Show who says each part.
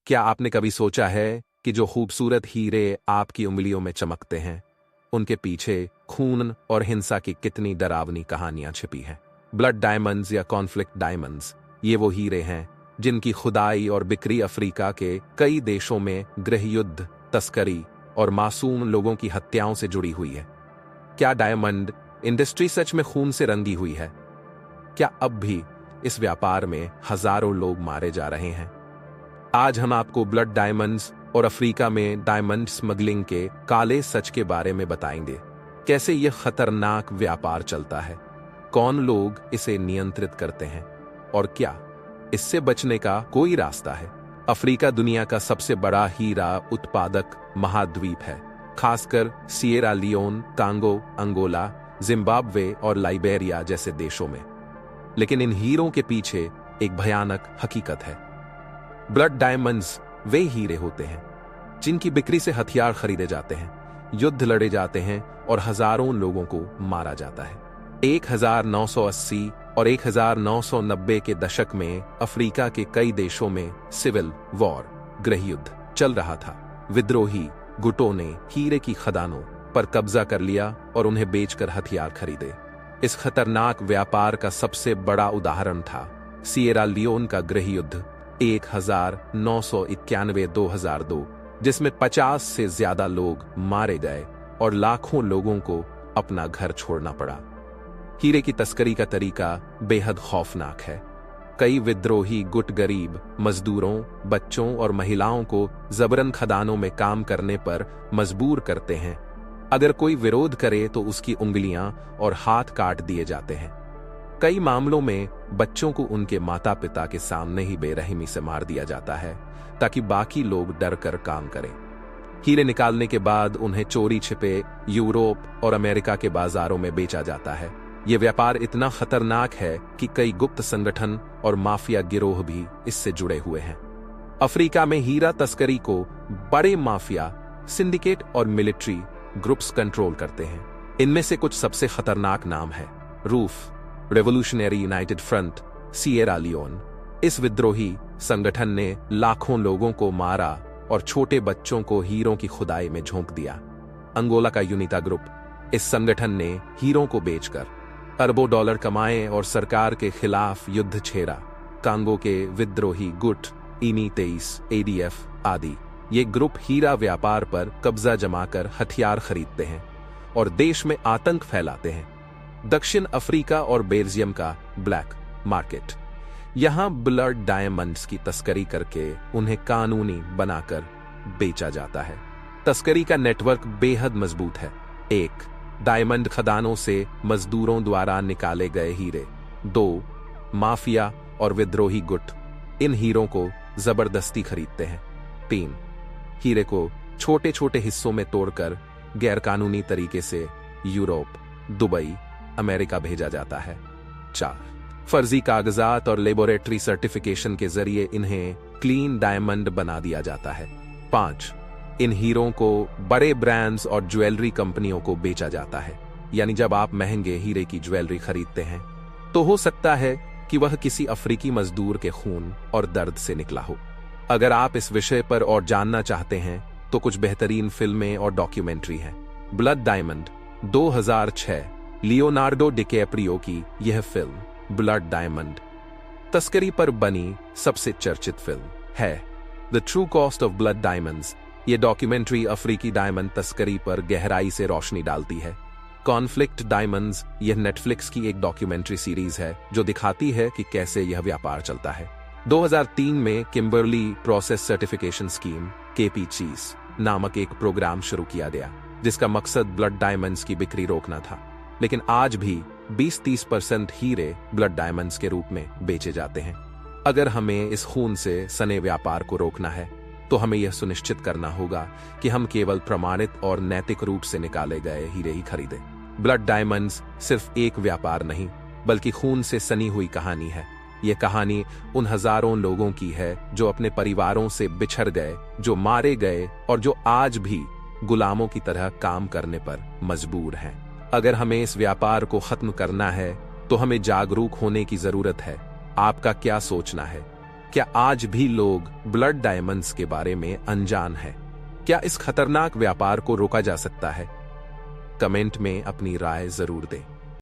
Speaker 1: क्या आपने कभी सोचा है कि जो खूबसूरत हीरे आपकी उंगलियों में चमकते हैं, उनके पीछे खून और हिंसा की कितनी डरावनी कहानियां छिपी हैं? ब्लड डायमंड्स या कॉन्फ्लिक्ट डायमंड्स, ये वो हीरे हैं जिनकी खुदाई और बिक्री अफ्रीका के कई देशों में गृहयुद्ध, तस्करी और मासूम लोगों की हत्याओं से जुड़ी हुई है। क्या डायमंड इंडस्ट्री सच में खून से रंगी हुई है? क्या अब भी इस व्यापार में हजारों लोग मारे जा रहे हैं? आज हम आपको ब्लड डायमंड्स और अफ्रीका में डायमंड स्मगलिंग के काले सच के बारे में बताएंगे। कैसे यह खतरनाक व्यापार चलता है, कौन लोग इसे नियंत्रित करते हैं और क्या इससे बचने का कोई रास्ता है? अफ्रीका दुनिया का सबसे बड़ा हीरा उत्पादक महाद्वीप है, खासकर Sierra Leone, Congo, Angola, Zimbabwe और लाइबेरिया जैसे देशों में। लेकिन इन हीरों के पीछे एक भयानक हकीकत है। ब्लड डायमंड्स वे हीरे होते हैं जिनकी बिक्री से हथियार खरीदे जाते हैं, युद्ध लड़े जाते हैं और हजारों लोगों को मारा जाता है। 1980 और 1990 के दशक में अफ्रीका के कई देशों में सिविल वॉर, गृहयुद्ध चल रहा था। विद्रोही गुटों ने हीरे की खदानों पर कब्जा कर लिया और उन्हें बेचकर हथियार खरीदे। इस खतरनाक व्यापार का सबसे बड़ा उदाहरण था सिएरा लियोन का गृहयुद्ध 1991-2002, जिसमें 50 से ज्यादा लोग मारे गए और लाखों लोगों को अपना घर छोड़ना पड़ा। हीरे की तस्करी का तरीका बेहद खौफनाक है। कई विद्रोही गुट गरीब मजदूरों, बच्चों और महिलाओं को जबरन खदानों में काम करने पर मजबूर करते हैं। अगर कोई विरोध करे तो उसकी उंगलियां और हाथ काट दिए जाते हैं। कई मामलों में बच्चों को उनके माता पिता के सामने ही बेरहमी से मार दिया जाता है ताकि बाकी लोग डर कर काम करें। हीरे निकालने के बाद उन्हें चोरी छिपे यूरोप और अमेरिका के बाजारों में बेचा जाता है। यह व्यापार इतना खतरनाक है कि कई गुप्त संगठन और माफिया गिरोह भी इससे जुड़े हुए हैं। अफ्रीका में हीरा तस्करी को बड़े माफिया, सिंडिकेट और मिलिट्री ग्रुप्स कंट्रोल करते हैं। इनमें से कुछ सबसे खतरनाक नाम है RUF, revolutionary united front, Sierra Leone. इस विद्रोही संगठन ने लाखों लोगों को मारा और छोटे बच्चों को हीरों की खुदाई में झोंक दिया। अंगोला का यूनिटा ग्रुप, इस संगठन ने हीरों को बेचकर अरबों डॉलर कमाए और सरकार के खिलाफ युद्ध छेड़ा। कांगो के विद्रोही गुट इमी-23, ADF आदि, ये ग्रुप हीरा व्यापार पर कब्जा जमाकर हथियार खरीदते हैं और देश में आतंक फैलाते हैं। दक्षिण अफ्रीका और बेल्जियम का ब्लैक मार्केट, यहां ब्लड डायमंड्स की तस्करी करके उन्हें कानूनी बनाकर बेचा जाता है। तस्करी का नेटवर्क बेहद मजबूत है। 1. डायमंड खदानों से मजदूरों द्वारा निकाले गए हीरे। 2. माफिया और विद्रोही गुट इन हीरों को जबरदस्ती खरीदते हैं। 3. हीरे को छोटे छोटे हिस्सों में तोड़कर गैरकानूनी तरीके से यूरोप, दुबई, अमेरिका भेजा जाता है। 4. फर्जी कागजात और लेबोरेटरी सर्टिफिकेशन के जरिए इन्हें क्लीन डायमंड बना दिया जाता है। 5. इन हीरों को बड़े ब्रांड्स और ज्वेलरी कंपनियों को बेचा जाता है। यानी जब आप महंगे हीरे की ज्वेलरी खरीदते हैं तो हो सकता है कि वह किसी अफ्रीकी मजदूर के खून और दर्द से निकला हो। अगर आप इस विषय पर और जानना चाहते हैं तो कुछ बेहतरीन फिल्में और डॉक्यूमेंट्री हैं। ब्लड डायमंड 2006 लियोनार्डो डिकैप्रियो की यह फिल्म ब्लड डायमंड तस्करी पर बनी सबसे चर्चित फिल्म है। The true cost of blood diamonds, ये डॉक्यूमेंट्री अफ्रीकी डायमंड तस्करी पर गहराई से रोशनी डालती है। कॉन्फ्लिक्ट डायमंड्स, यह नेटफ्लिक्स की एक डॉक्यूमेंट्री सीरीज है जो दिखाती है कि कैसे यह व्यापार चलता है। 2003 में Kimberly process certification scheme KP-CHEES नामक एक प्रोग्राम शुरू किया गया जिसका मकसद ब्लड डायमंड्स की बिक्री रोकना था। लेकिन आज भी 20-30% हीरे ब्लड डायमंड्स के रूप में बेचे जाते हैं। अगर हमें इस खून से सने व्यापार को रोकना है तो हमें यह सुनिश्चित करना होगा कि हम केवल प्रमाणित और नैतिक रूप से निकाले गए हीरे ही खरीदें। ब्लड डायमंड्स सिर्फ एक व्यापार नहीं बल्कि खून से सनी हुई कहानी है। यह कहानी उन हजारों लोगों की है जो अपने परिवारों से बिछड़ गए, जो मारे गए और जो आज भी गुलामों की तरह काम करने पर मजबूर हैं। अगर हमें इस व्यापार को खत्म करना है तो हमें जागरूक होने की जरूरत है। आपका क्या सोचना है? क्या आज भी लोग ब्लड डायमंड्स के बारे में अनजान है? क्या इस खतरनाक व्यापार को रोका जा सकता है? कमेंट में अपनी राय जरूर दें।